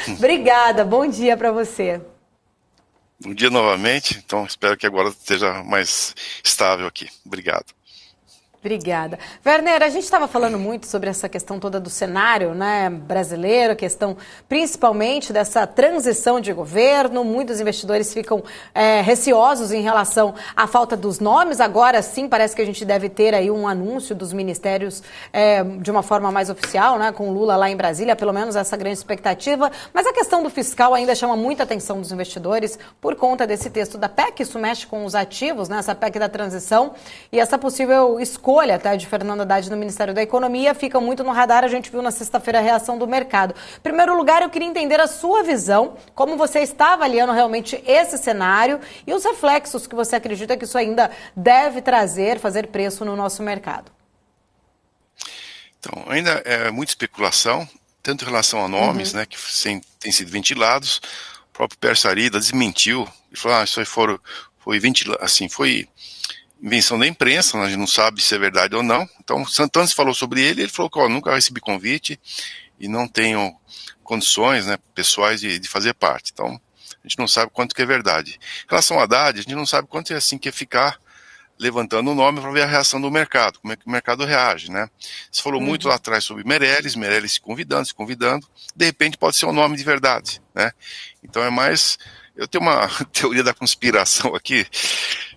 Obrigada, bom dia para você. Bom dia novamente, então espero que agora esteja mais estável aqui. Obrigado. Obrigada. Werner, a gente estava falando muito sobre essa questão toda do cenário, né, brasileiro, a questão principalmente dessa transição de governo. Muitos investidores ficam receosos em relação à falta dos nomes. Agora sim, parece que a gente deve ter aí um anúncio dos ministérios de uma forma mais oficial, né, com Lula lá em Brasília, pelo menos essa grande expectativa. Mas a questão do fiscal ainda chama muita atenção dos investidores por conta desse texto da PEC. Isso mexe com os ativos, né, essa PEC da transição e essa possível escolha até de Fernando Haddad no Ministério da Economia fica muito no radar. A gente viu na sexta-feira a reação do mercado. Em primeiro lugar, eu queria entender a sua visão, como você está avaliando realmente esse cenário e os reflexos que você acredita que isso ainda deve trazer, fazer preço no nosso mercado. Então, ainda é muita especulação, tanto em relação a nomes, né, que têm sido ventilados. O próprio Pércio Arida desmentiu e falou: isso aí foi invenção da imprensa, a gente não sabe se é verdade ou não. Então, Santana falou sobre ele falou que nunca recebi convite e não tenho condições, né, pessoais de fazer parte. Então, a gente não sabe quanto que é verdade. Em relação a Haddad, a gente não sabe quanto é assim que é ficar levantando o nome para ver a reação do mercado, como é que o mercado reage, né? Você falou muito lá atrás sobre Meirelles se convidando, de repente pode ser um nome de verdade, né? Então é mais... Eu tenho uma teoria da conspiração aqui,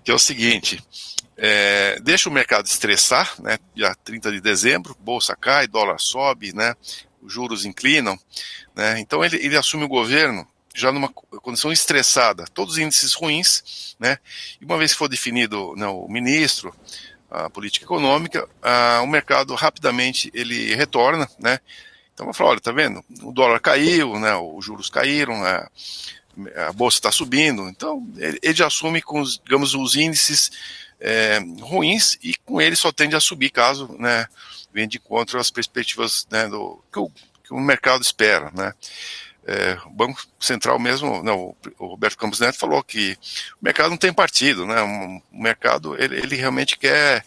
que é o seguinte: deixa o mercado estressar, né? Dia 30 de dezembro, bolsa cai, dólar sobe, né? Os juros inclinam, né? Então ele assume o governo já numa condição estressada, todos os índices ruins, né? E uma vez que for definido, né, o ministro, a política econômica, o mercado rapidamente ele retorna, né? Então vai falar: olha, tá vendo? O dólar caiu, né? Os juros caíram, a bolsa está subindo. Então ele já assume com digamos, os índices ruins, e com ele só tende a subir caso, né, venha de encontro às perspectivas, né, que o mercado espera, né? O Banco Central mesmo, não, o Roberto Campos Neto falou que o mercado não tem partido, né? O mercado ele realmente quer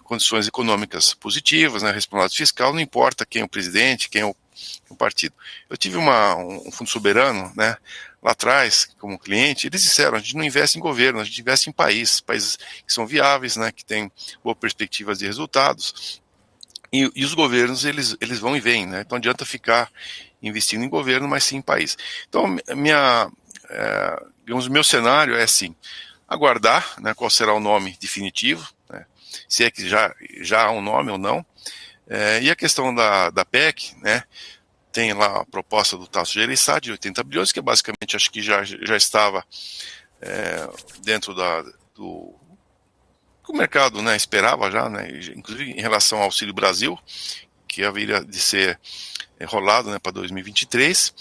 condições econômicas positivas, né? Responsabilidade fiscal, não importa quem é o presidente, quem é o partido. Eu tive um fundo soberano, né, lá atrás, como cliente. Eles disseram: a gente não investe em governo, a gente investe em países que são viáveis, né, que têm boas perspectivas de resultados. E os governos, eles vão e vêm, né? Então não adianta ficar investindo em governo, mas sim em país. Então, digamos, o meu cenário é assim: aguardar, né, qual será o nome definitivo, né, se é que já há um nome ou não. E a questão da PEC, né, tem lá a proposta do Tasso Gereissati de 80 bilhões, que basicamente acho que já estava dentro do que o mercado, né, esperava já, né, inclusive em relação ao Auxílio Brasil, que haveria de ser rolado, né, para 2023,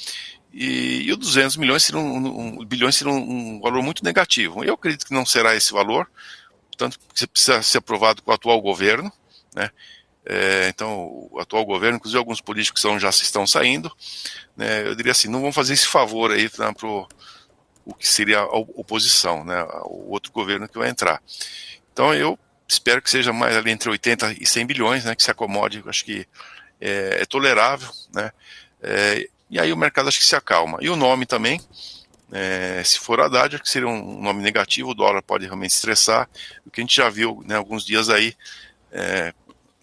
e os 200 milhões bilhões seriam um valor muito negativo. Eu acredito que não será esse valor, portanto, que precisa ser aprovado com o atual governo, né? Então, o atual governo, inclusive alguns políticos já se estão saindo, né? Eu diria assim: não vão fazer esse favor aí, né, para o que seria a oposição, né, o outro governo que vai entrar. Então eu espero que seja mais ali entre 80 e 100 bilhões, né, que se acomode. Eu acho que é tolerável, né? E aí o mercado acho que se acalma. E o nome também, se for Haddad, acho que seria um nome negativo, o dólar pode realmente estressar, o que a gente já viu, né, alguns dias aí,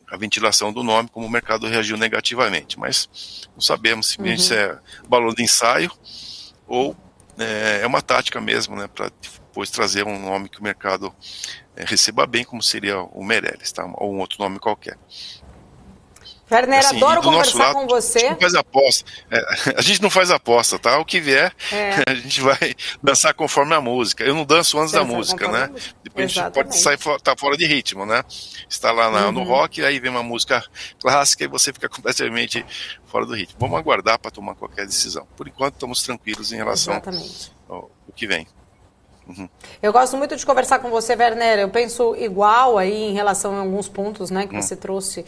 a ventilação do nome, como o mercado reagiu negativamente. Mas não sabemos se isso é balão de ensaio ou é uma tática mesmo, né, para depois trazer um nome que o mercado receba bem, como seria o Meirelles, tá? Ou um outro nome qualquer. Werner, Assim, e adoro do nosso conversar lado, com a gente você. não faz aposta. A gente não faz aposta, tá? O que vier, É, a gente vai dançar conforme a música. Eu não danço antes da dançar música, conforme a né? música. Depois a gente pode Exatamente. tá fora de ritmo, né? Está lá no rock, aí vem uma música clássica e você fica completamente fora do ritmo. Vamos aguardar para tomar qualquer decisão. Por enquanto, estamos tranquilos em relação Exatamente. ao que vem. Eu gosto muito de conversar com você, Werner. Eu penso igual aí em relação a alguns pontos, né, que você trouxe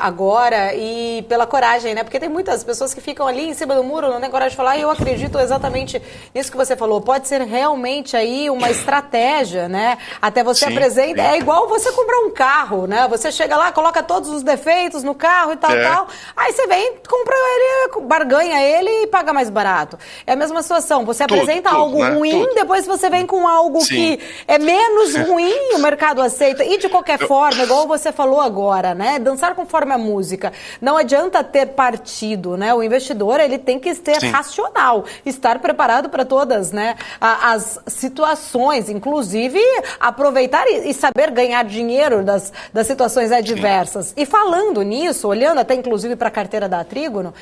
agora, e pela coragem, né? Porque tem muitas pessoas que ficam ali em cima do muro, não tem coragem de falar, e eu acredito exatamente nisso que você falou. Pode ser realmente aí uma estratégia, né? Até você apresenta. É igual você comprar um carro, né? Você chega lá, coloca todos os defeitos no carro e tal. Aí você vem, compra ele, barganha ele e paga mais barato. É a mesma situação. Você apresenta algo ruim, depois você vem com algo que é menos ruim e o mercado aceita. E de qualquer forma, igual você falou agora, né? Dançar conforme a música. Não adianta ter partido, né? O investidor, ele tem que ser racional, estar preparado para todas, né, as situações, inclusive aproveitar e saber ganhar dinheiro das situações adversas. E falando nisso, olhando até inclusive para a carteira da Trígono,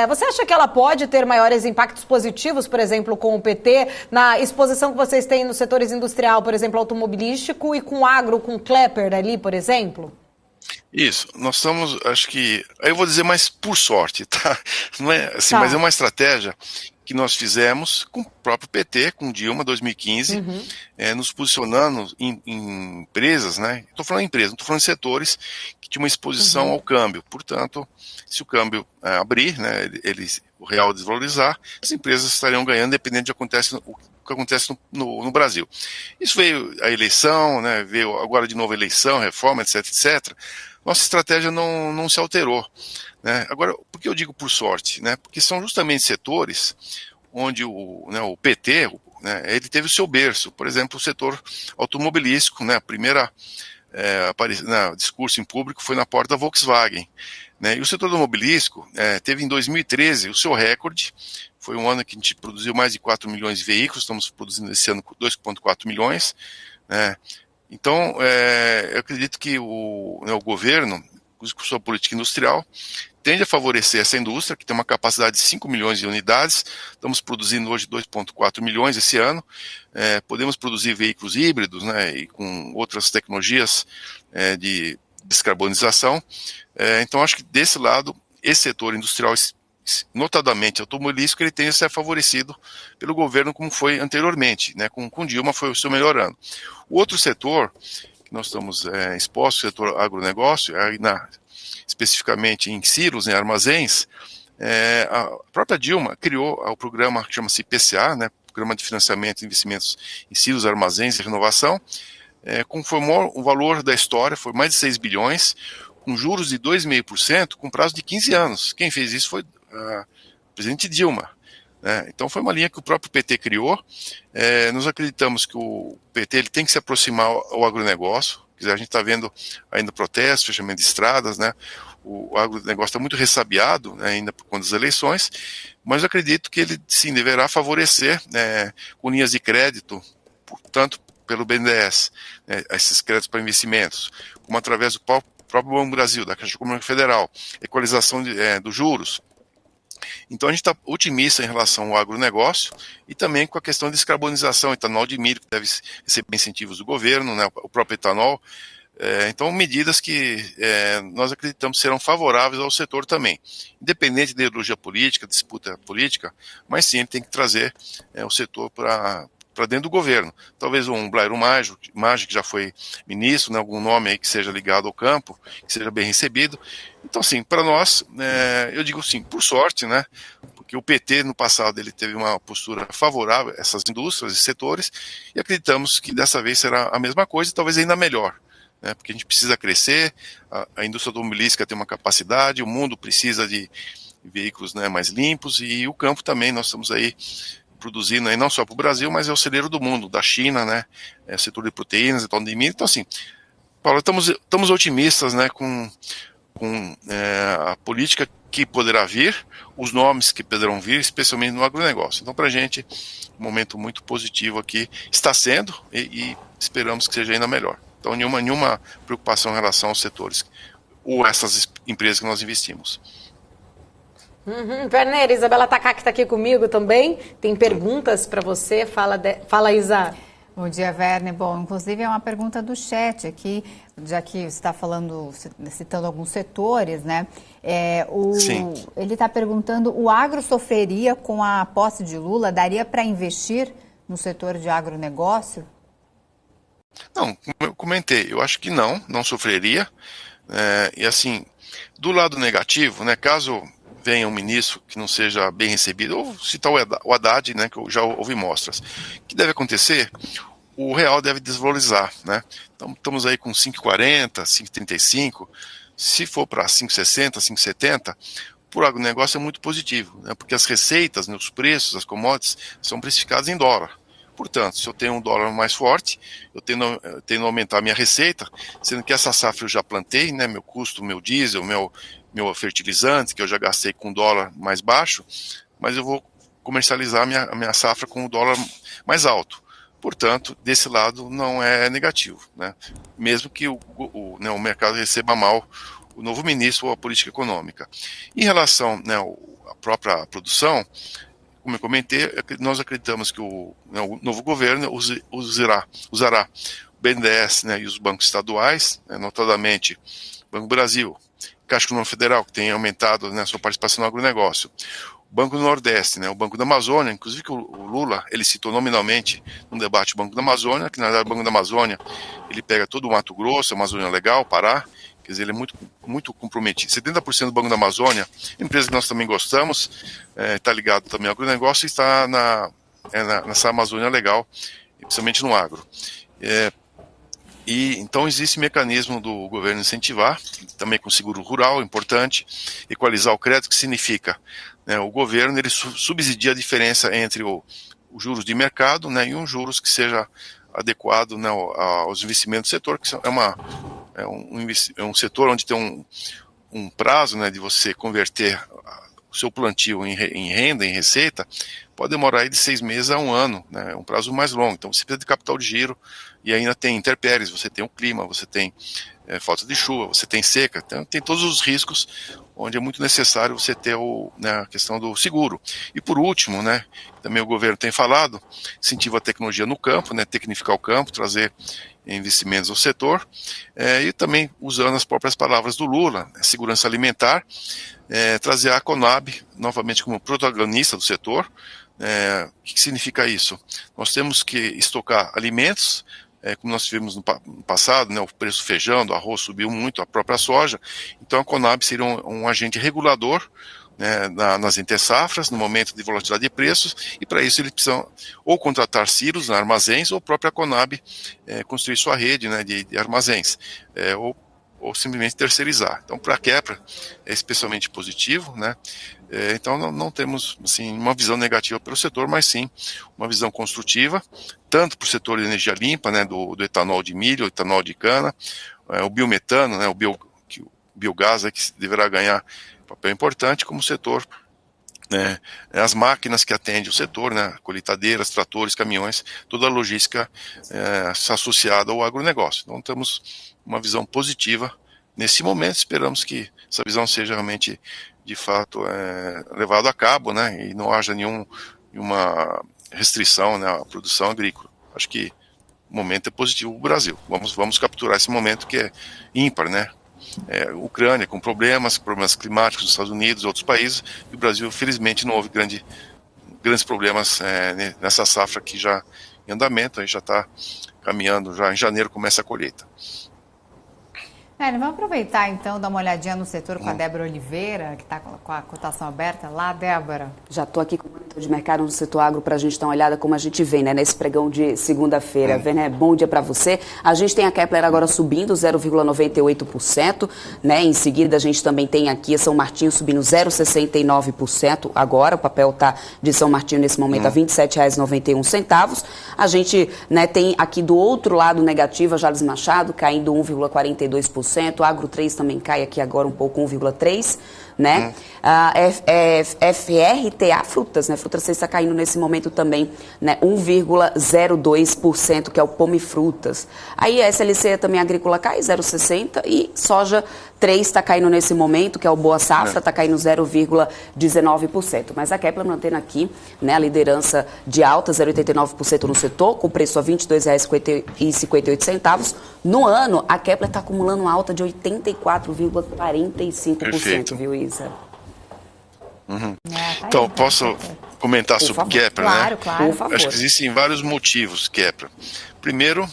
você acha que ela pode ter maiores impactos positivos, por exemplo, com o PT, na exposição que vocês têm nos setores industrial, por exemplo, automobilístico, e com agro, com Klepper ali, por exemplo? Isso, nós estamos, acho que, aí eu vou dizer mais por sorte, tá? Não é assim, mas é uma estratégia que nós fizemos com o próprio PT, com Dilma, 2015, nos posicionando em empresas, né? Estou falando em empresas, não estou falando em setores que tinham uma exposição ao câmbio. Portanto, se o câmbio abrir, né, o real desvalorizar, as empresas estariam ganhando, dependendo do que acontece no Brasil. Isso veio a eleição, né, veio agora de novo a eleição, reforma, etc, etc. Nossa estratégia não se alterou, né? Agora, por que eu digo por sorte? Né? Porque são justamente setores onde o PT, né, ele teve o seu berço. Por exemplo, o setor automobilístico, né, a primeira discurso em público foi na porta da Volkswagen. Né? E o setor automobilístico teve em 2013 o seu recorde. Foi um ano que a gente produziu mais de 4 milhões de veículos, estamos produzindo esse ano 2,4 milhões. Né? Então, eu acredito que o governo, com sua política industrial, tende a favorecer essa indústria, que tem uma capacidade de 5 milhões de unidades. Estamos produzindo hoje 2,4 milhões esse ano. Podemos produzir veículos híbridos, né, e com outras tecnologias de descarbonização. Então, acho que desse lado, esse setor industrial, notadamente automobilístico, ele tende a ser favorecido pelo governo como foi anteriormente, né? Com Dilma foi o seu melhor ano. O outro setor que nós estamos expostos, o setor agronegócio, especificamente em silos, em armazéns, a própria Dilma criou o programa que chama-se PCA, né? Programa de Financiamento e Investimentos em Silos, Armazéns e Renovação, conformou o valor da história, foi mais de 6 bilhões, com juros de 2,5%, com prazo de 15 anos. Quem fez isso foi a presidente Dilma. Então foi uma linha que o próprio PT criou. Nós acreditamos que o PT ele tem que se aproximar ao agronegócio. A gente está vendo ainda protestos, fechamento de estradas, né? O agronegócio está muito ressabiado, né, ainda por conta das eleições, mas eu acredito que ele sim deverá favorecer, com linhas de crédito, tanto pelo BNDES, né, esses créditos para investimentos, como através do próprio Banco Brasil, da Caixa Econômica Federal, equalização dos juros. Então a gente está otimista em relação ao agronegócio e também com a questão de descarbonização, etanol de milho, que deve receber incentivos do governo, né, o próprio etanol. Então medidas que nós acreditamos serão favoráveis ao setor também, independente da ideologia política, disputa política, mas sim ele tem que trazer o setor para dentro do governo. Talvez um Blairo Maggi, que já foi ministro, né, algum nome aí que seja ligado ao campo, que seja bem recebido. Então, assim, para nós, eu digo sim, por sorte, né, porque o PT no passado ele teve uma postura favorável a essas indústrias e setores, e acreditamos que dessa vez será a mesma coisa e talvez ainda melhor, né, porque a gente precisa crescer, a indústria automobilística tem uma capacidade, o mundo precisa de veículos, né, mais limpos, e o campo também, nós estamos aí produzindo aí não só para o Brasil, mas é o celeiro do mundo, da China, né, setor de proteínas, então de milho. Então, assim, Paulo, estamos otimistas, né, com a política que poderá vir, os nomes que poderão vir, especialmente no agronegócio. Então, para a gente, um momento muito positivo aqui está sendo e esperamos que seja ainda melhor. Então, nenhuma preocupação em relação aos setores ou essas empresas que nós investimos. Werner, Isabela Takaki está aqui comigo também, tem perguntas para você, fala Isa. Bom dia, Werner. Bom, inclusive é uma pergunta do chat aqui, já que você está citando alguns setores, né? Ele está perguntando, o agro sofreria com a posse de Lula, daria para investir no setor de agronegócio? Não, como eu comentei, eu acho que não sofreria. E assim, do lado negativo, né, caso venha um ministro que não seja bem recebido, ou citar o Haddad, né, que eu já ouvi mostras, o que deve acontecer? O real deve desvalorizar, né? Então estamos aí com 5,40, 5,35, se for para 5,60, 5,70, por agronegócio é muito positivo, né? Porque as receitas, né, os preços, as commodities, são precificados em dólar. Portanto, se eu tenho um dólar mais forte, eu tendo a aumentar a minha receita, sendo que essa safra eu já plantei, né, meu custo, meu diesel, meu fertilizante, que eu já gastei com dólar mais baixo, mas eu vou comercializar a minha safra com o dólar mais alto. Portanto, desse lado não é negativo, né? Mesmo que o mercado receba mal o novo ministro ou a política econômica. Em relação, né, à própria produção, como eu comentei, nós acreditamos que o novo governo usará o BNDES, né, e os bancos estaduais, né, notadamente Banco do Brasil, Caixa Econômica Federal, que tem aumentado, né, sua participação no agronegócio, o Banco do Nordeste, né, o Banco da Amazônia, inclusive que o Lula, ele citou nominalmente no debate o Banco da Amazônia, que na verdade o Banco da Amazônia, ele pega todo o Mato Grosso, a Amazônia Legal, Pará, quer dizer, ele é muito comprometido. 70% do Banco da Amazônia, empresa que nós também gostamos, está ligado também ao agronegócio e está nessa Amazônia Legal, principalmente no agro. E então existe mecanismo do governo incentivar, também com seguro rural, importante, equalizar o crédito, que significa, né, o governo ele subsidia a diferença entre os juros de mercado, né, e um juros que seja adequado, né, aos investimentos do setor, que é um setor onde tem um prazo, né, de você converter o seu plantio em renda, em receita, pode demorar aí de 6 meses a 1 ano, né, é um prazo mais longo. Então você precisa de capital de giro e ainda tem intempéries, você tem o clima, você tem falta de chuva, você tem seca, então tem todos os riscos onde é muito necessário você ter a questão do seguro. E por último, né, também o governo tem falado, incentiva a tecnologia no campo, né, tecnificar o campo, trazer investimentos ao setor, e também usando as próprias palavras do Lula, segurança alimentar, trazer a Conab novamente como protagonista do setor. O que significa isso? Nós temos que estocar alimentos, como nós tivemos no passado, né, o preço do feijão, do arroz subiu muito, a própria soja, então a Conab seria um agente regulador, né, nas entre-safras, no momento de volatilidade de preços, e para isso eles precisam ou contratar silos, né, armazéns, ou a própria Conab construir sua rede, né, de armazéns, ou simplesmente terceirizar. Então, para a Kepler é especialmente positivo, né? Então não temos assim, uma visão negativa para o setor, mas sim uma visão construtiva, tanto para o setor de energia limpa, né, do etanol de milho, etanol de cana, o biometano, né, o biogás, que deverá ganhar papel importante, como o setor, né, as máquinas que atendem o setor, né, colheitadeiras, tratores, caminhões, toda a logística associada ao agronegócio. Então temos uma visão positiva nesse momento, esperamos que essa visão seja realmente, de fato, levada a cabo, né, e não haja nenhuma restrição, né, à produção agrícola. Acho que o momento é positivo para o Brasil. Vamos capturar esse momento que é ímpar, né? Ucrânia com problemas climáticos dos Estados Unidos, outros países, e o Brasil, felizmente, não houve grandes problemas nessa safra aqui já em andamento, aí já está caminhando, já em janeiro começa a colheita. Vamos aproveitar então, dar uma olhadinha no setor com a Débora Oliveira, que está com a cotação aberta lá. Débora. Já estou aqui com o monitor de mercado no setor agro para a gente dar uma olhada como a gente vê, né, nesse pregão de segunda-feira. Werner, bom dia para você. A gente tem a Kepler agora subindo 0,98%, né? Em seguida a gente também tem aqui a São Martinho subindo 0,69% agora. O papel está de São Martinho nesse momento a R$ 27,91. A gente, né, tem aqui do outro lado negativo a Jalles Machado caindo 1,42%. Agro 3 também cai aqui agora um pouco, 1,3%, né? FRTA Frutas, né? Frutas 6 está caindo nesse momento também, né? 1,02%, que é o Pome Frutas. Aí a SLC também agrícola cai 0,60% e soja 3 está caindo nesse momento, que é o Boa Safra, está caindo 0,19%. Mas a Kepler mantendo aqui, né, a liderança de alta, 0,89% no setor, com preço a R$ 22,58. No ano, a Kepler está acumulando uma alta de 84,45%, viu, Isa? Então, posso comentar Por sobre o favor. Kepler, Claro, né? claro. Por favor. Acho que existem vários motivos, Kepler. Primeiro,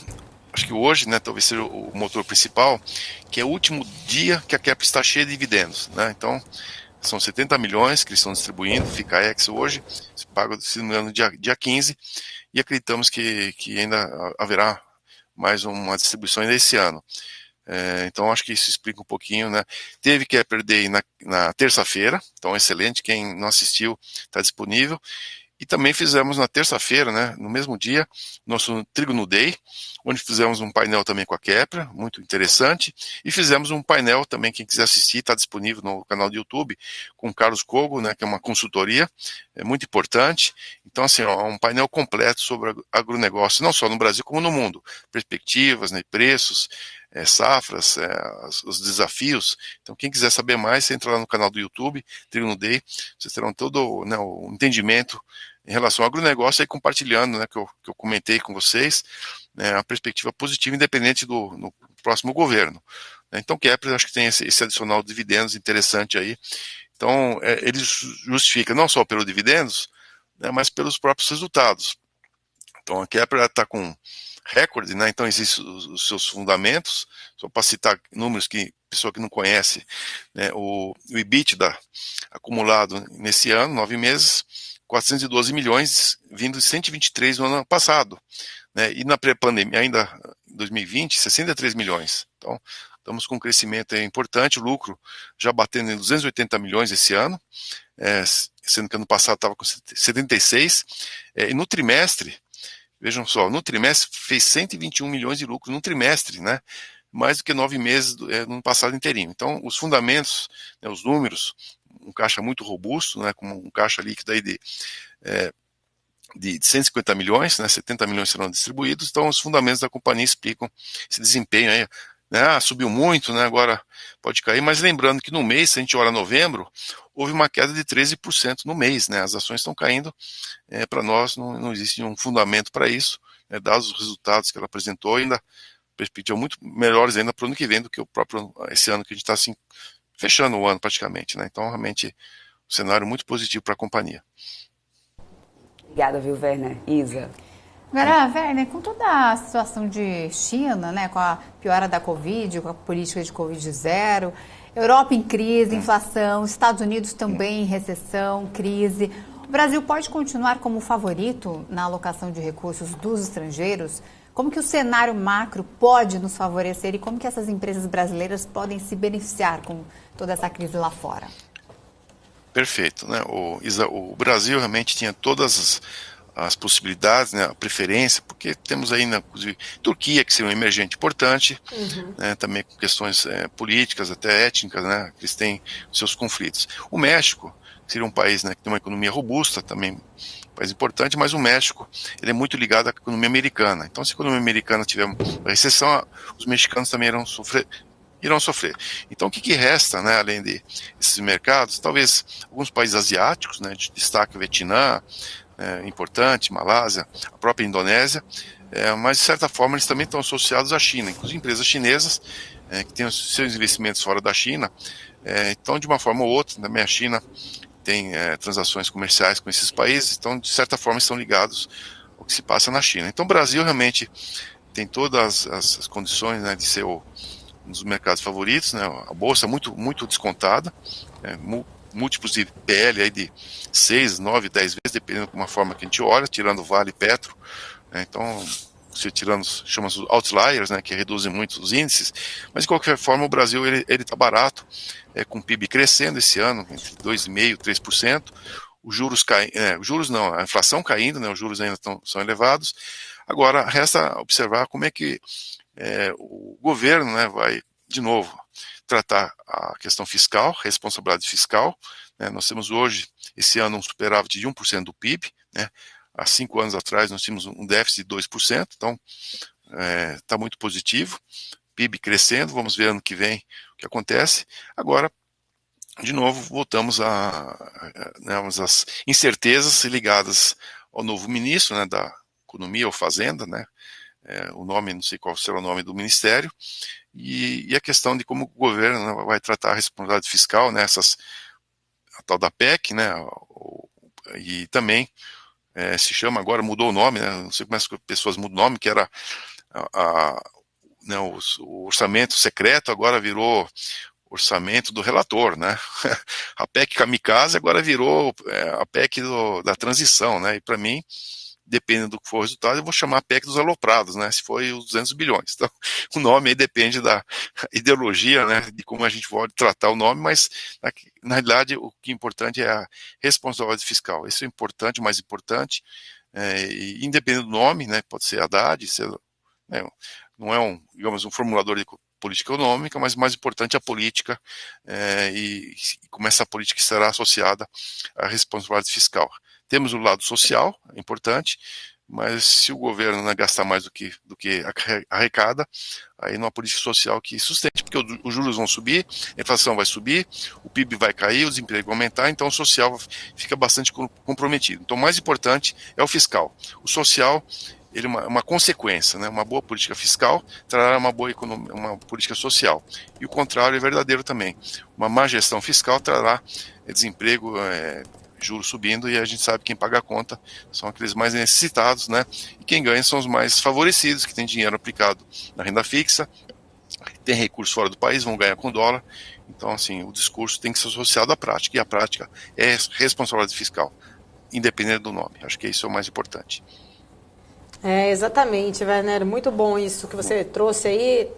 acho que hoje, né, talvez seja o motor principal, que é o último dia que a Kepler está cheia de dividendos, né? Então, são 70 milhões que eles estão distribuindo, fica a ex hoje, se paga, se não me engano, dia 15, e acreditamos que ainda haverá mais uma distribuição ainda esse ano. Então, acho que isso explica um pouquinho, né? Teve Kepler Day na terça-feira, então excelente, quem não assistiu está disponível. E também fizemos na terça-feira, né, no mesmo dia, nosso Trigo no Day, onde fizemos um painel também com a Kepler, muito interessante, e fizemos um painel também, quem quiser assistir, está disponível no canal do YouTube, com o Carlos Kogo, né, que é uma consultoria, é muito importante. Então, assim, um painel completo sobre agronegócio, não só no Brasil, como no mundo. Perspectivas, né, preços, safras, os desafios. Então, quem quiser saber mais, você entra lá no canal do YouTube, Trigo no Day, vocês terão todo, né, o entendimento em relação ao agronegócio, aí compartilhando, né, que eu comentei com vocês, né, a perspectiva positiva, independente no próximo governo. Então, Kepler, acho que tem esse adicional de dividendos interessante aí. Então, ele justifica não só pelos dividendos, né, mas pelos próprios resultados. Então, a Kepler está com recorde, né, então existem os seus fundamentos, só para citar números que pessoa que não conhece, né, o EBITDA acumulado nesse ano, 9 meses, 412 milhões, vindo de 123 no ano passado, né, e na pré-pandemia, ainda em 2020, 63 milhões. Então, estamos com um crescimento importante, o lucro já batendo em 280 milhões esse ano, sendo que ano passado estava com 76, e no trimestre, vejam só, no trimestre fez 121 milhões de lucro no trimestre, né, mais do que 9 meses no ano passado inteirinho. Então, os fundamentos, né, os números, um caixa muito robusto, né, com um caixa líquido aí de 150 milhões, né, 70 milhões serão distribuídos, então os fundamentos da companhia explicam esse desempenho aí, né, subiu muito, né, agora pode cair, mas lembrando que no mês, se a gente olha novembro, houve uma queda de 13% no mês, né, as ações estão caindo, para nós não existe um fundamento para isso, né, dados os resultados que ela apresentou, ainda perspectivas muito melhores ainda para o ano que vem do que o próprio esse ano que a gente está assim, fechando o ano praticamente, né, então realmente um cenário muito positivo para a companhia. Obrigada, viu, Werner? Isa. Agora, Werner, com toda a situação de China, né, com a piora da Covid, com a política de Covid zero, Europa em crise, inflação, Estados Unidos também em recessão, crise, o Brasil pode continuar como favorito na alocação de recursos dos estrangeiros? Como que o cenário macro pode nos favorecer e como que essas empresas brasileiras podem se beneficiar com toda essa crise lá fora? Perfeito, né? O Brasil realmente tinha todas as possibilidades, né, a preferência, porque temos aí, inclusive, Turquia, que seria um emergente importante, né, também com questões políticas, até étnicas, né, que eles têm seus conflitos. O México, que seria um país, né, que tem uma economia robusta, também um país importante, mas o México ele é muito ligado à economia americana. Então, se a economia americana tiver uma recessão, os mexicanos também irão sofrer. Então, o que resta, né, além desses mercados? Talvez alguns países asiáticos, né, de destaque o Vietnã, importante, Malásia, a própria Indonésia, mas de certa forma eles também estão associados à China, inclusive empresas chinesas que têm os seus investimentos fora da China, então de uma forma ou outra, também a China tem transações comerciais com esses países, então de certa forma estão ligados ao que se passa na China. Então o Brasil realmente tem todas as condições, né, de ser um dos mercados favoritos, né, a bolsa muito, muito descontada, múltiplos de PL aí de 6, 9, 10 vezes, dependendo de uma forma que a gente olha, tirando Vale e Petro, né, então, se tirando, chama-se outliers, né, que reduzem muito os índices, mas de qualquer forma o Brasil ele está barato, com o PIB crescendo esse ano, entre 2,5% e 3%, os juros a inflação caindo, né, os juros ainda são elevados, agora resta observar como é que o governo, né, vai, de novo, tratar a questão fiscal, responsabilidade fiscal, né, nós temos hoje, esse ano, um superávit de 1% do PIB, né, há 5 anos atrás nós tínhamos um déficit de 2%, então está muito positivo, PIB crescendo, vamos ver ano que vem o que acontece. Agora, de novo, voltamos às incertezas ligadas ao novo ministro, né, da Economia ou Fazenda, né, o nome, não sei qual será o nome do ministério, e a questão de como o governo, né, vai tratar a responsabilidade fiscal, né, a tal da PEC, né, e também se chama, agora mudou o nome, né, não sei como as pessoas mudam o nome, que era né, o orçamento secreto, agora virou orçamento do relator, né? A PEC kamikaze agora virou a PEC da transição, né? E para mim, dependendo do que for o resultado, eu vou chamar a PEC dos aloprados, né? Se foi os 200 bilhões. Então, o nome aí depende da ideologia, né? De como a gente pode tratar o nome, mas na realidade o que é importante é a responsabilidade fiscal. Isso é importante, o mais importante, e independente do nome, né? Pode ser Haddad, né, não é digamos, um formulador de política econômica, mas o mais importante é a política, e como essa política estará associada à responsabilidade fiscal. Temos o lado social, é importante, mas se o governo não gastar mais do que arrecada, aí não há política social que sustente, porque os juros vão subir, a inflação vai subir, o PIB vai cair, o desemprego vai aumentar, então o social fica bastante comprometido. Então o mais importante é o fiscal. O social, ele é uma consequência, né? Uma boa política fiscal trará uma boa economia, uma política social. E o contrário é verdadeiro também. Uma má gestão fiscal trará desemprego, juros subindo, e a gente sabe que quem paga a conta são aqueles mais necessitados, né? E quem ganha são os mais favorecidos, que têm dinheiro aplicado na renda fixa, tem recurso fora do país, vão ganhar com dólar. Então, assim, o discurso tem que ser associado à prática, e a prática é responsabilidade fiscal, independente do nome. Acho que isso é o mais importante. Exatamente, Werner, muito bom isso que você trouxe aí.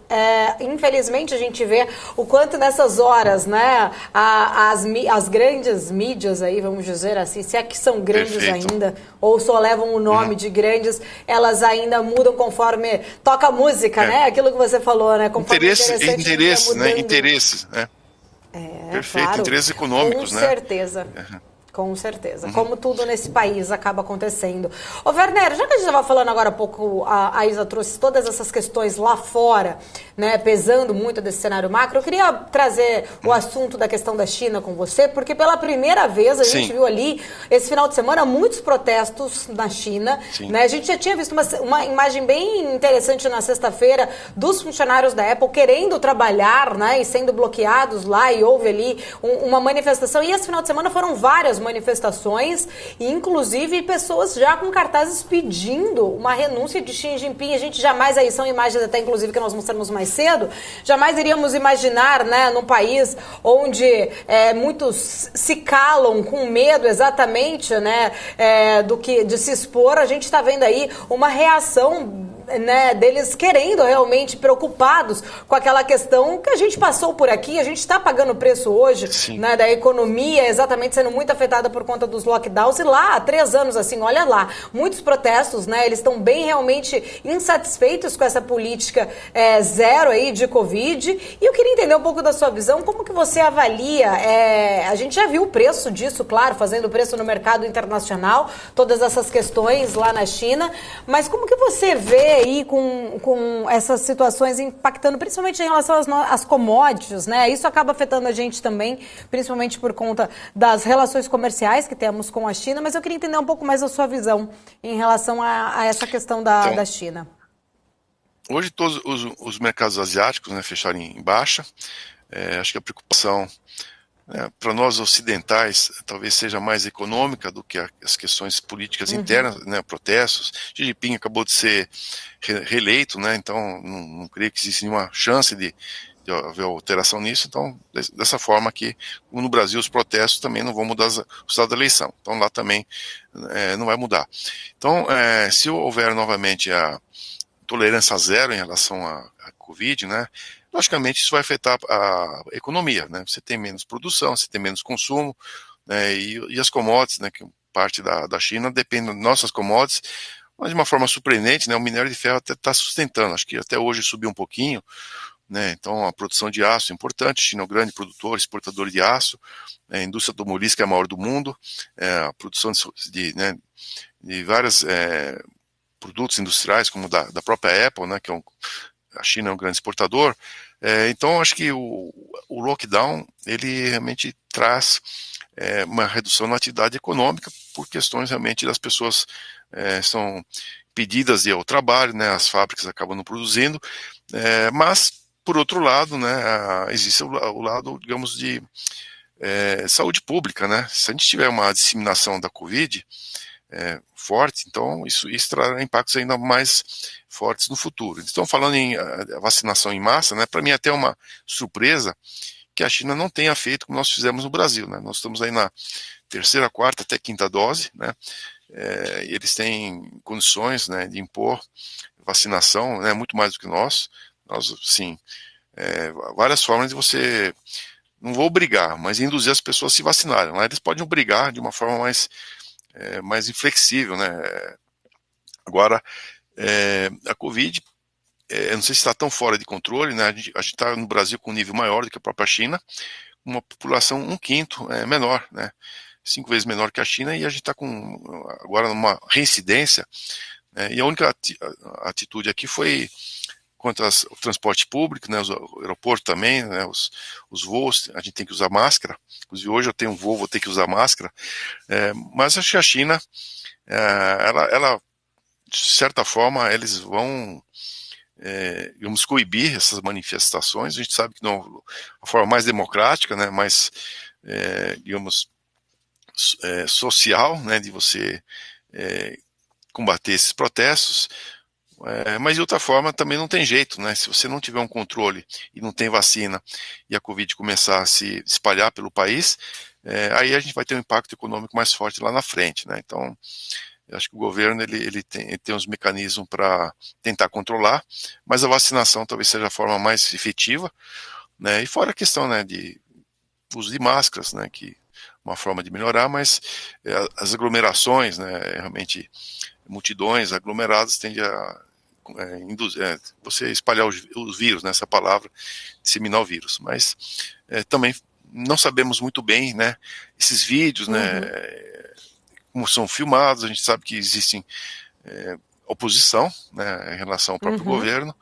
Infelizmente a gente vê o quanto nessas horas, né, as grandes mídias aí, vamos dizer assim, se é que são grandes ainda, ou só levam o nome de grandes, elas ainda mudam conforme toca a música, né, aquilo que você falou, né, conforme interesses, né, interesses, né. Perfeito, claro, interesses econômicos, com né. Certeza. Com certeza. Como tudo nesse país acaba acontecendo. Ô, Werner, já que a gente estava falando agora há pouco, a Isa trouxe todas essas questões lá fora, né, pesando muito desse cenário macro, eu queria trazer o assunto da questão da China com você, porque pela primeira vez a gente viu ali, esse final de semana, muitos protestos na China. Né? A gente já tinha visto uma imagem bem interessante na sexta-feira dos funcionários da Apple querendo trabalhar, né, e sendo bloqueados lá, e houve ali uma manifestação. E esse final de semana foram várias manifestações, e inclusive pessoas já com cartazes pedindo uma renúncia de Xi Jinping. A gente jamais, aí são imagens até inclusive que nós mostramos mais cedo, jamais iríamos imaginar, né, num país onde muitos se calam com medo exatamente, né, de se expor. A gente está vendo aí uma reação, né, deles querendo realmente, preocupados com aquela questão que a gente passou por aqui, a gente está pagando o preço hoje, né, da economia exatamente sendo muito afetada por conta dos lockdowns, e lá há 3 anos, assim, olha lá, muitos protestos, né, eles estão bem realmente insatisfeitos com essa política zero aí de Covid, e eu queria entender um pouco da sua visão, como que você avalia, a gente já viu o preço disso, claro, fazendo preço no mercado internacional, todas essas questões lá na China, mas como que você vê aí com essas situações impactando, principalmente em relação às commodities, né? Isso acaba afetando a gente também, principalmente por conta das relações comerciais que temos com a China, mas eu queria entender um pouco mais a sua visão em relação a essa questão da China. Hoje todos os mercados asiáticos, né, fecharam em baixa. Acho que a preocupação para nós ocidentais talvez seja mais econômica do que as questões políticas internas, né, protestos. Xi Jinping acabou de ser reeleito, né, então não creio que existe nenhuma chance de haver alteração nisso. Então, dessa forma que, como no Brasil, os protestos também não vão mudar o estado da eleição. Então, lá também não vai mudar. Então, se houver novamente a tolerância zero em relação à Covid, né, logicamente isso vai afetar a economia, né? Você tem menos produção, você tem menos consumo, né? E as commodities, né, que parte da China depende das nossas commodities, mas de uma forma surpreendente, né, o minério de ferro até está sustentando, acho que até hoje subiu um pouquinho, né? Então a produção de aço é importante, China é um grande produtor, exportador de aço, a indústria automobilística é a maior do mundo, a produção de vários produtos industriais, como da própria Apple, né, que a China é um grande exportador. Então, acho que o lockdown, ele realmente traz uma redução na atividade econômica, por questões realmente das pessoas são impedidas de ir ao trabalho, né, as fábricas acabam não produzindo, mas, por outro lado, né, existe o lado, digamos, de saúde pública, né? Se a gente tiver uma disseminação da Covid forte, então isso trará impactos ainda mais fortes no futuro. Estão falando em vacinação em massa, né? Para mim até uma surpresa que a China não tenha feito como nós fizemos no Brasil, né? Nós estamos aí na terceira, quarta, até quinta dose, né? Eles têm condições, né, de impor vacinação, né, muito mais do que nós, sim, várias formas de você, não vou obrigar, mas induzir as pessoas a se vacinarem. Lá eles podem obrigar de uma forma mais inflexível, né? Agora, a Covid, eu não sei se está tão fora de controle, né? A gente está no Brasil com um nível maior do que a própria China, uma população 1/5 menor, né? 5 vezes menor que a China, e a gente está agora numa reincidência, né? E a única atitude aqui foi quanto ao transporte público, né? O aeroporto também, né? Os voos, a gente tem que usar máscara. Inclusive hoje eu tenho um voo, vou ter que usar máscara. Mas acho que a China, ela de certa forma, eles vão digamos, coibir essas manifestações. A gente sabe que não a forma mais democrática, né? Mais, digamos, social, né, de você combater esses protestos, mas de outra forma também não tem jeito, né? Se você não tiver um controle e não tem vacina e a Covid começar a se espalhar pelo país, aí a gente vai ter um impacto econômico mais forte lá na frente, né? Então, eu acho que o governo ele tem uns mecanismos para tentar controlar, mas a vacinação talvez seja a forma mais efetiva, né? E fora a questão, né, de uso de máscaras, né, que uma forma de melhorar, mas as aglomerações, né, realmente multidões aglomeradas tende a induzir, você espalhar os vírus, né, essa palavra, disseminar o vírus, mas também não sabemos muito bem, né, esses vídeos, né, como são filmados. A gente sabe que existem oposição, né, em relação ao próprio governo,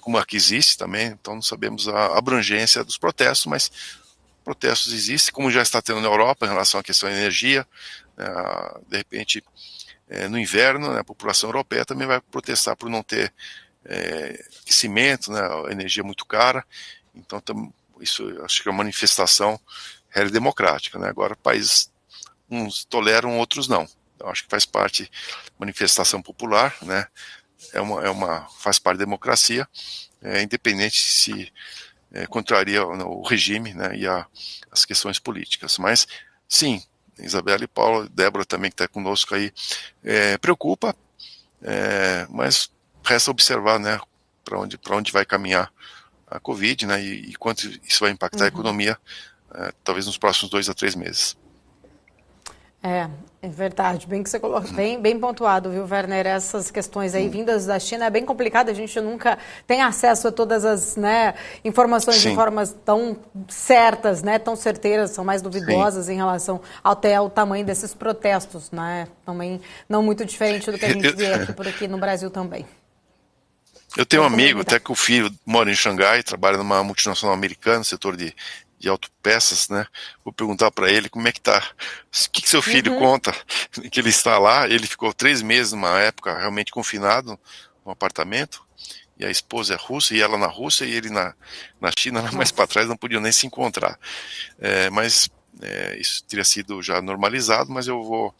como aqui existe também, então não sabemos a abrangência dos protestos, mas protestos existem, como já está tendo na Europa em relação à questão da energia, de repente no inverno, né, a população europeia também vai protestar por não ter aquecimento, né, a energia muito cara, então isso acho que é uma manifestação real democrática, né? Agora países uns toleram, outros não, então acho que faz parte da manifestação popular, né? Faz parte da democracia, independente se contraria o regime, né, e as questões políticas. Mas, sim, Isabela e Paula, Débora também que está conosco aí, preocupa, mas resta observar, né, para onde vai caminhar a Covid, né, e quanto isso vai impactar a economia, talvez nos próximos 2 a 3 meses. É verdade, bem que você colocou, bem pontuado, viu, Werner? Essas questões aí vindas da China é bem complicado, a gente nunca tem acesso a todas as, né, informações de formas tão certas, né, tão certeiras, são mais duvidosas em relação até ao tamanho desses protestos, né? Também não muito diferente do que a gente vê por aqui no Brasil também. Eu tenho um amigo, até que o filho mora em Xangai, trabalha numa multinacional americana, no setor de autopeças, né? Vou perguntar para ele como é que tá, o que seu filho conta, que ele está lá. Ele ficou 3 meses numa época realmente confinado no apartamento, e a esposa é russa, e ela na Rússia, e ele na China, mais para trás, não podiam nem se encontrar. Mas isso teria sido já normalizado, mas eu vou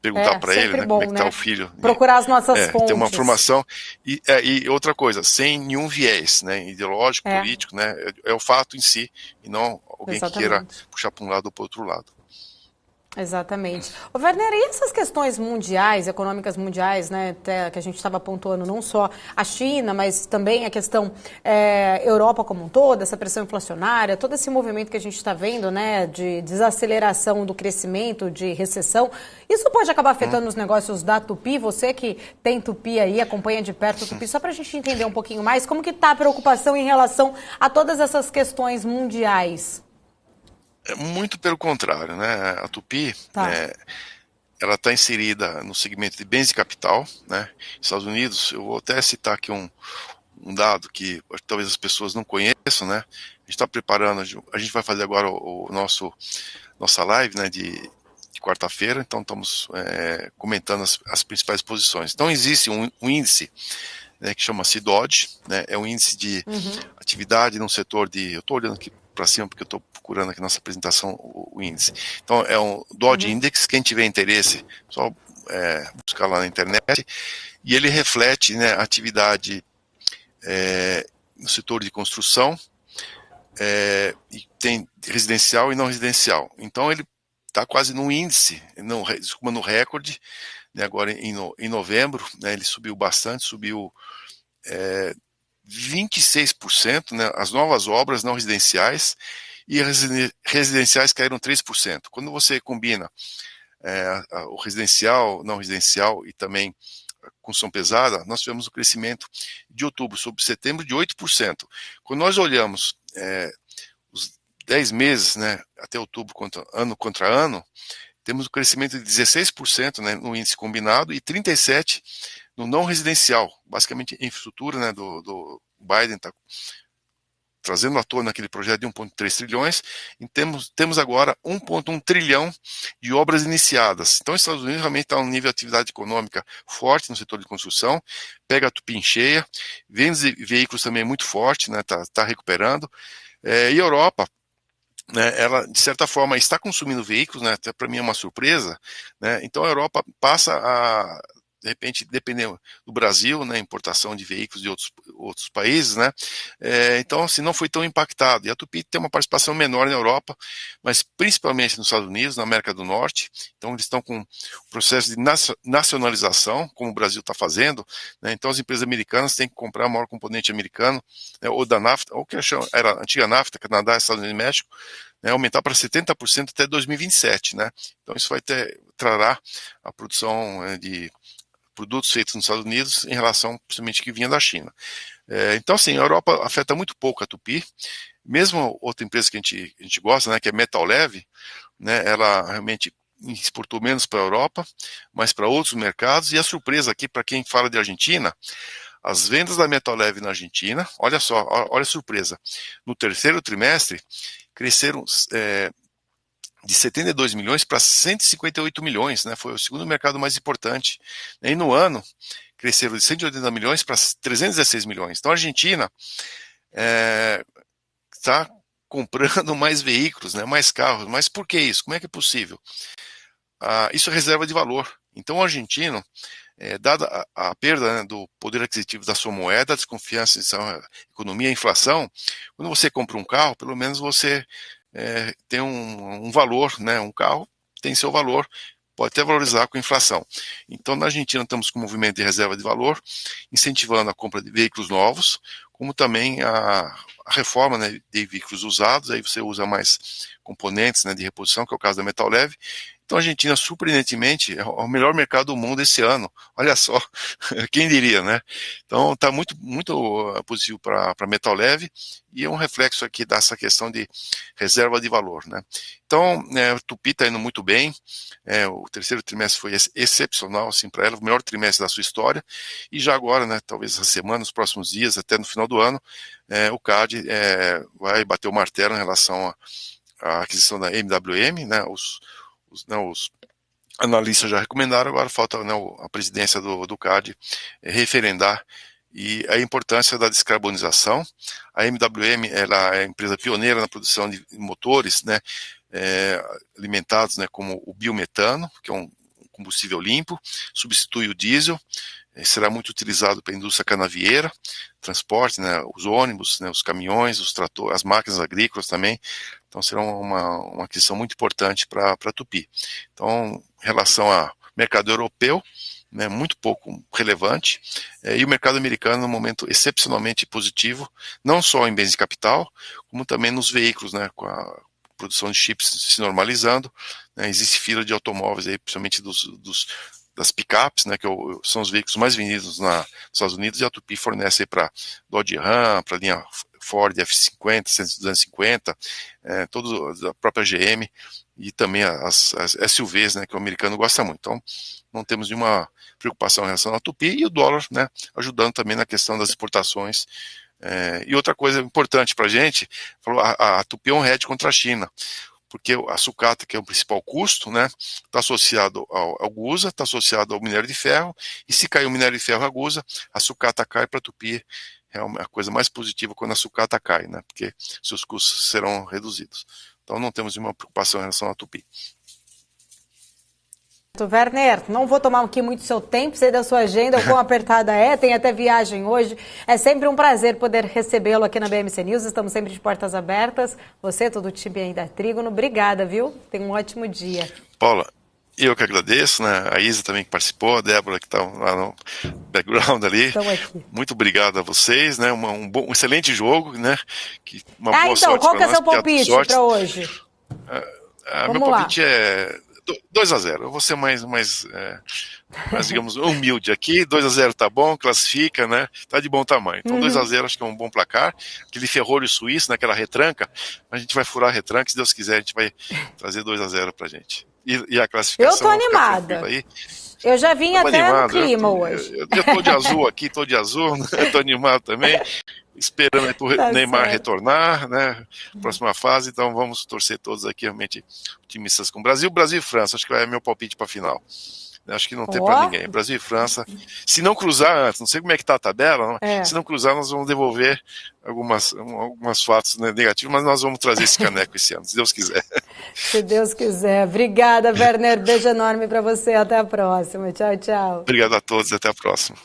perguntar para ele, né, bom, como é que está o filho. Procurar as nossas fontes. Ter uma formação. E outra coisa, sem nenhum viés, né, ideológico, político, né, é o fato em si, e não alguém que queira puxar para um lado ou para o outro lado. Exatamente. Ô, Werner, e essas questões mundiais, econômicas mundiais, né, até que a gente estava pontuando, não só a China, mas também a questão Europa como um todo, essa pressão inflacionária, todo esse movimento que a gente está vendo, né, de desaceleração do crescimento, de recessão, isso pode acabar afetando os negócios da Tupi? Você que tem Tupi aí, acompanha de perto o Tupi, só para a gente entender um pouquinho mais, como que está a preocupação em relação a todas essas questões mundiais? Muito pelo contrário, né? A Tupi, ela está inserida no segmento de bens de capital, né? Estados Unidos, eu vou até citar aqui um dado que talvez as pessoas não conheçam, né? A gente está preparando, a gente vai fazer agora nossa live, né, de quarta-feira, então estamos comentando as principais posições. Então existe um índice, né, que chama-se Dodge, né? É um índice de atividade no setor eu estou olhando aqui para cima, porque eu estou procurando aqui na nossa apresentação o índice. Então, é um Dodge Index, quem tiver interesse, só buscar lá na internet, e ele reflete, né, a atividade no setor de construção, e tem residencial e não residencial. Então, ele está quase no índice, no recorde, né, agora em novembro, né, ele subiu bastante, subiu 26%, né, as novas obras não residenciais, e residenciais caíram 3%. Quando você combina o residencial, não residencial e também a construção pesada, nós tivemos um crescimento de outubro sobre setembro de 8%. Quando nós olhamos os 10 meses, né, até outubro, ano contra ano, temos um crescimento de 16%, né, no índice combinado e 37% no não residencial. Basicamente, a infraestrutura, né, do Biden está trazendo à tona aquele projeto de 1,3 trilhões, e temos agora 1,1 trilhão de obras iniciadas. Então, os Estados Unidos realmente está um nível de atividade econômica forte no setor de construção, pega a tupi em cheia, vendas de veículos também muito forte, né, tá recuperando, e a Europa, né, ela, de certa forma, está consumindo veículos, né, até para mim é uma surpresa, né, então a Europa passa a, de repente, dependendo do Brasil, né, importação de veículos de outros países, né, então, assim, não foi tão impactado. E a Tupi tem uma participação menor na Europa, mas principalmente nos Estados Unidos, na América do Norte. Então, eles estão com um processo de nacionalização, como o Brasil está fazendo, né, então as empresas americanas têm que comprar o maior componente americano, né, ou da NAFTA, ou que era a antiga NAFTA, Canadá, Estados Unidos e México, né, aumentar para 70% até 2027, né? Então isso trará a produção de produtos feitos nos Estados Unidos em relação, principalmente, que vinha da China. Então, assim, a Europa afeta muito pouco a Tupi. Mesmo outra empresa que a gente gosta, né, que é Metal Leve, né, ela realmente exportou menos para a Europa, mas para outros mercados. E a surpresa aqui, para quem fala de Argentina, as vendas da Metal Leve na Argentina, olha só, olha a surpresa, no terceiro trimestre, cresceram de 72 milhões para 158 milhões, né? Foi o segundo mercado mais importante. E no ano, cresceram de 180 milhões para 316 milhões. Então a Argentina está comprando mais veículos, né? Mais carros. Mas por que isso? Como é que é possível? Isso é reserva de valor. Então o argentino, dada a perda, né, do poder aquisitivo da sua moeda, a desconfiança da economia, a inflação, quando você compra um carro, pelo menos você tem um valor, né? Um carro tem seu valor, pode até valorizar com a inflação. Então, na Argentina, estamos com um movimento de reserva de valor, incentivando a compra de veículos novos, como também a reforma, né, de veículos usados. Aí você usa mais componentes, né, de reposição, que é o caso da Metal Leve. Então, a Argentina, surpreendentemente, é o melhor mercado do mundo esse ano. Olha só, quem diria, né? Então, está muito, muito positivo para Metal Leve, e é um reflexo aqui dessa questão de reserva de valor, né? Então, o Tupi está indo muito bem. O terceiro trimestre foi excepcional, assim, para ela, o melhor trimestre da sua história. E já agora, né, talvez essa semana, nos próximos dias, até no final do ano, o CAD vai bater o martelo em relação à aquisição da MWM, né? Os analistas já recomendaram, agora falta, né, a presidência do CAD referendar, e a importância da descarbonização. A MWM, ela é a empresa pioneira na produção de motores, né, alimentados, né, como o biometano, que é um combustível limpo, substitui o diesel, será muito utilizado pela indústria canavieira, transporte, né, os ônibus, né, os caminhões, os tratores, as máquinas agrícolas também. Então será uma aquisição muito importante para a Tupi. Então, em relação ao mercado europeu, né, muito pouco relevante, e o mercado americano no momento excepcionalmente positivo, não só em bens de capital, como também nos veículos, né, com a produção de chips se normalizando, né, existe fila de automóveis aí, principalmente das picapes, né, que são os veículos mais vendidos nos Estados Unidos, e a Tupi fornece para Dodge Ram, para a linha Ford F50, 250, todos a própria GM, e também as SUVs, né, que o americano gosta muito. Então, não temos nenhuma preocupação em relação à Tupi, e o dólar, né, ajudando também na questão das exportações. E outra coisa importante para a gente, a Tupi é um hedge contra a China, porque a sucata, que é o principal custo, né, está associado ao Gusa, está associado ao minério de ferro, e se cair o minério de ferro a Gusa, a sucata cai para a Tupi é a coisa mais positiva quando a sucata cai, né? Porque seus custos serão reduzidos. Então não temos nenhuma preocupação em relação à Tupi. Werner, não vou tomar aqui muito seu tempo, sei da sua agenda, o quão apertada é, tem até viagem hoje. É sempre um prazer poder recebê-lo aqui na BMC News, estamos sempre de portas abertas. Você, todo o time aí da Trígono, obrigada, viu? Tenha um ótimo dia. Paula, eu que agradeço, né? A Isa também que participou, a Débora que está lá no background ali. Estão aqui. Muito obrigado a vocês, né? Um excelente jogo, né? Uma boa então, sorte qual que é nós, seu palpite para hoje? Meu palpite é 2-0. Eu vou ser mais digamos, humilde aqui. 2-0 tá bom, classifica, né? Tá de bom tamanho. Então 2-0 acho que é um bom placar. Aquele ferrolho suíço, naquela retranca, a gente vai furar a retranca, se Deus quiser, a gente vai trazer 2-0 pra gente. E a classificação... Eu tô animada. Aí. Eu já vim até animado, no clima hoje. Eu tô de azul aqui, tô de azul, né? Eu tô animado também. Esperando o Neymar retornar, né? Próxima fase, então vamos torcer todos aqui, realmente otimistas com o Brasil. Brasil e França, acho que é meu palpite para a final. Acho que não tem para ninguém. Brasil e França. Se não cruzar antes, não sei como é que tá a tabela, se não cruzar, nós vamos devolver algumas fatos, né, negativos, mas nós vamos trazer esse caneco esse ano, se Deus quiser. Se Deus quiser. Obrigada, Werner. Beijo enorme para você. Até a próxima. Tchau, tchau. Obrigado a todos. Até a próxima.